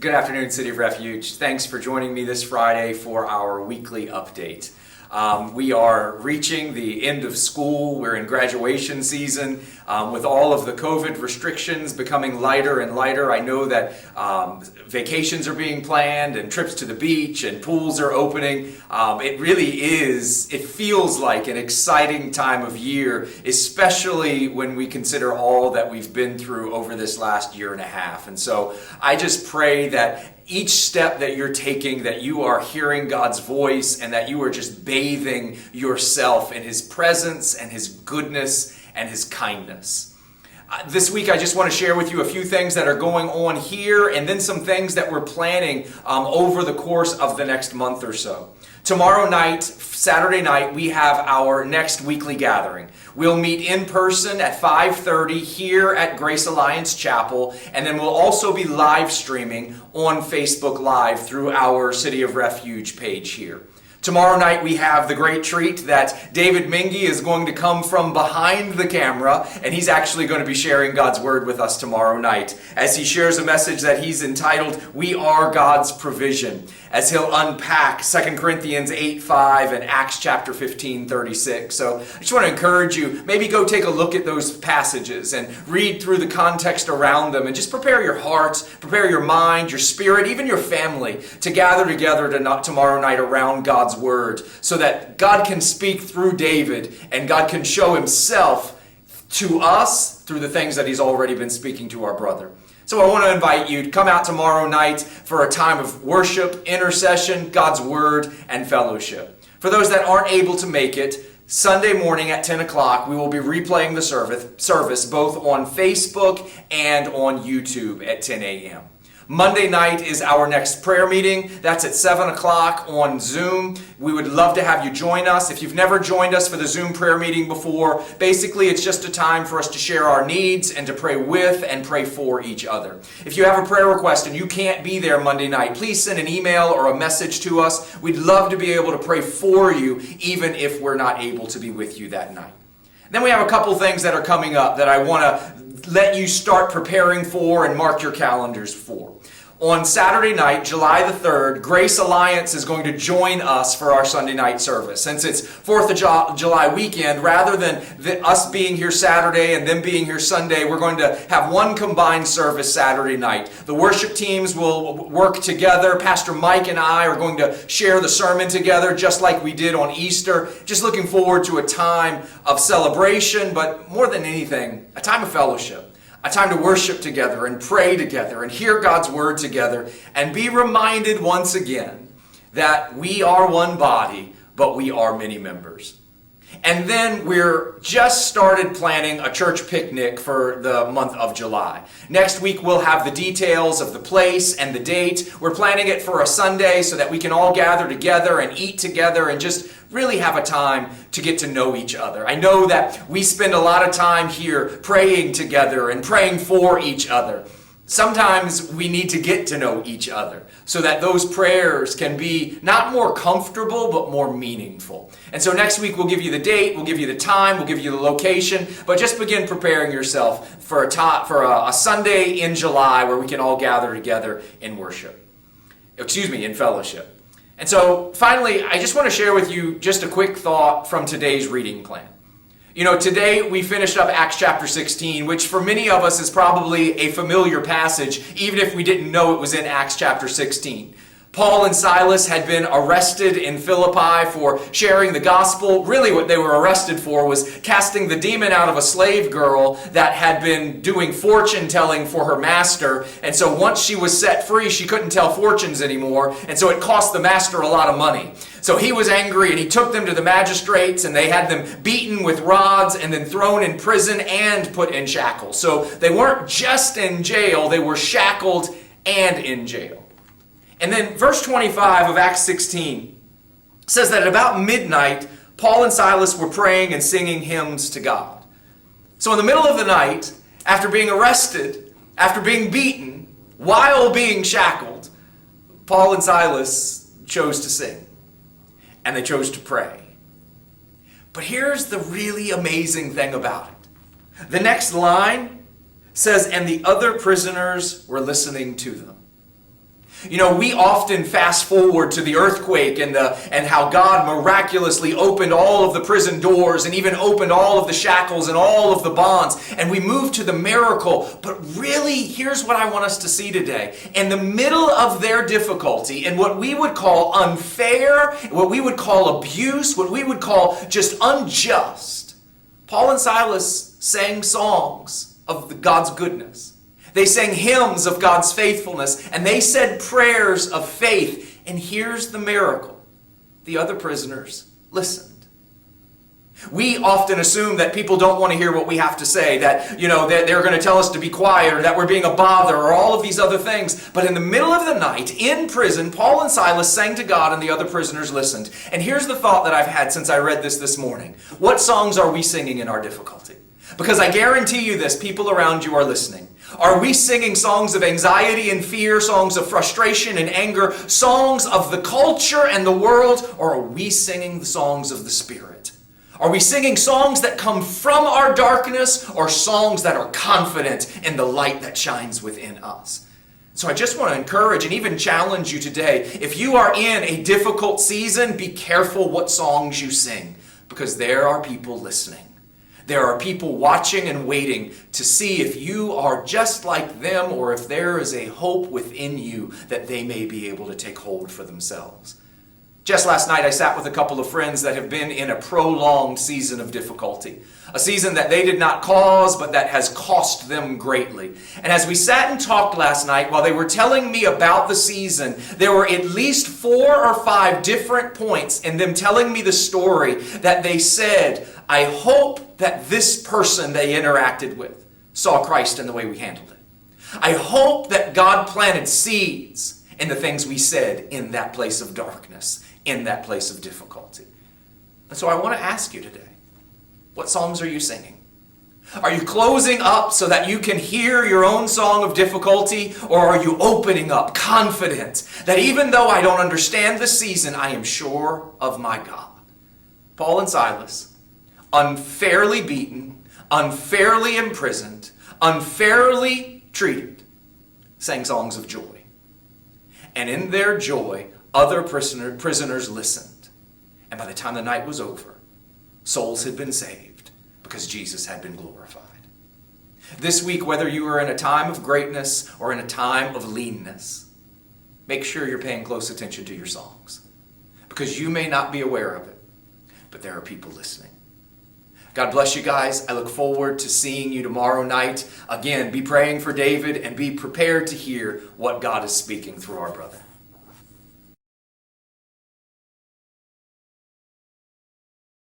Good afternoon, City of Refuge. Thanks for joining me this Friday for our weekly update. We are reaching the end of school. We're in graduation season. With all of the COVID restrictions becoming lighter and lighter, I know that vacations are being planned and trips to the beach and pools are opening. It feels like an exciting time of year, especially when we consider all that we've been through over this last year and a half. And so I just pray that each step that you're taking, that you are hearing God's voice and that you are just bathing yourself in His presence and His goodness and His kindness. This week I just want to share with you a few things that are going on here and then some things that we're planning over the course of the next month or so. Tomorrow night, Saturday night, we have our next weekly gathering. We'll meet in person at 5:30 here at Grace Alliance Chapel, and then we'll also be live streaming on Facebook Live through our City of Refuge page here. Tomorrow night we have the great treat that David Mengi is going to come from behind the camera, and he's actually going to be sharing God's Word with us tomorrow night as he shares a message that he's entitled, "We Are God's Provision," as he'll unpack 2 Corinthians 8:5 and Acts chapter 15:36. So I just want to encourage you, maybe go take a look at those passages and read through the context around them and just prepare your hearts, prepare your mind, your spirit, even your family to gather together tomorrow night around God's Word so that God can speak through David and God can show Himself to us through the things that He's already been speaking to our brother. So I want to invite you to come out tomorrow night for a time of worship, intercession, God's Word, and fellowship. For those that aren't able to make it, Sunday morning at 10 o'clock, we will be replaying the service both on Facebook and on YouTube at 10 a.m. Monday night is our next prayer meeting. That's at 7 o'clock on Zoom. We would love to have you join us. If you've never joined us for the Zoom prayer meeting before, basically it's just a time for us to share our needs and to pray with and pray for each other. If you have a prayer request and you can't be there Monday night, please send an email or a message to us. We'd love to be able to pray for you even if we're not able to be with you that night. Then we have a couple things that are coming up that I want to let you start preparing for and mark your calendars for. On Saturday night, July the 3rd, Grace Alliance is going to join us for our Sunday night service. Since it's 4th of July weekend, rather than us being here Saturday and them being here Sunday, we're going to have one combined service Saturday night. The worship teams will work together. Pastor Mike and I are going to share the sermon together just like we did on Easter. Just looking forward to a time of celebration, but more than anything, a time of fellowship. A time to worship together and pray together and hear God's Word together and be reminded once again that we are one body, but we are many members. And then we're just started planning a church picnic for the month of July. Next week we'll have the details of the place and the date. We're planning it for a Sunday so that we can all gather together and eat together and just really have a time to get to know each other. I know that we spend a lot of time here praying together and praying for each other. Sometimes we need to get to know each other so that those prayers can be not more comfortable, but more meaningful. And so next week we'll give you the date, we'll give you the time, we'll give you the location, but just begin preparing yourself for a Sunday in July where we can all gather together in in fellowship. And so finally, I just want to share with you just a quick thought from today's reading plan. You know, today we finished up Acts chapter 16, which for many of us is probably a familiar passage, even if we didn't know it was in Acts chapter 16. Paul and Silas had been arrested in Philippi for sharing the gospel. Really what they were arrested for was casting the demon out of a slave girl that had been doing fortune telling for her master. And so once she was set free, she couldn't tell fortunes anymore. And so it cost the master a lot of money. So he was angry and he took them to the magistrates and they had them beaten with rods and then thrown in prison and put in shackles. So they weren't just in jail, they were shackled and in jail. And then verse 25 of Acts 16 says that at about midnight, Paul and Silas were praying and singing hymns to God. So in the middle of the night, after being arrested, after being beaten, while being shackled, Paul and Silas chose to sing. And they chose to pray. But here's the really amazing thing about it. The next line says, and the other prisoners were listening to them. You know, we often fast forward to the earthquake and how God miraculously opened all of the prison doors and even opened all of the shackles and all of the bonds. And we move to the miracle. But really, here's what I want us to see today. In the middle of their difficulty, in what we would call unfair, what we would call abuse, what we would call just unjust, Paul and Silas sang songs of God's goodness. They sang hymns of God's faithfulness, and they said prayers of faith. And here's the miracle. The other prisoners listened. We often assume that people don't want to hear what we have to say, that, that they're going to tell us to be quiet, or that we're being a bother, or all of these other things. But in the middle of the night, in prison, Paul and Silas sang to God, and the other prisoners listened. And here's the thought that I've had since I read this morning. What songs are we singing in our difficulty? Because I guarantee you this, people around you are listening. Are we singing songs of anxiety and fear, songs of frustration and anger, songs of the culture and the world, or are we singing the songs of the Spirit? Are we singing songs that come from our darkness, or songs that are confident in the light that shines within us? So I just want to encourage and even challenge you today. If you are in a difficult season, be careful what songs you sing, because there are people listening. There are people watching and waiting to see if you are just like them, or if there is a hope within you that they may be able to take hold for themselves. Just last night, I sat with a couple of friends that have been in a prolonged season of difficulty. A season that they did not cause, but that has cost them greatly. And as we sat and talked last night, while they were telling me about the season, there were at least 4 or 5 different points in them telling me the story that they said, I hope that this person they interacted with saw Christ in the way we handled it. I hope that God planted seeds in the things we said in that place of darkness, in that place of difficulty. And so I want to ask you today, what songs are you singing? Are you closing up so that you can hear your own song of difficulty, or are you opening up, confident that even though I don't understand the season, I am sure of my God? Paul and Silas, unfairly beaten, unfairly imprisoned, unfairly treated, sang songs of joy. And in their joy, other prisoners listened. And by the time the night was over, souls had been saved because Jesus had been glorified. This week, whether you are in a time of greatness or in a time of leanness, make sure you're paying close attention to your songs, because you may not be aware of it, but there are people listening. God bless you guys. I look forward to seeing you tomorrow night. Again, be praying for David and be prepared to hear what God is speaking through our brother.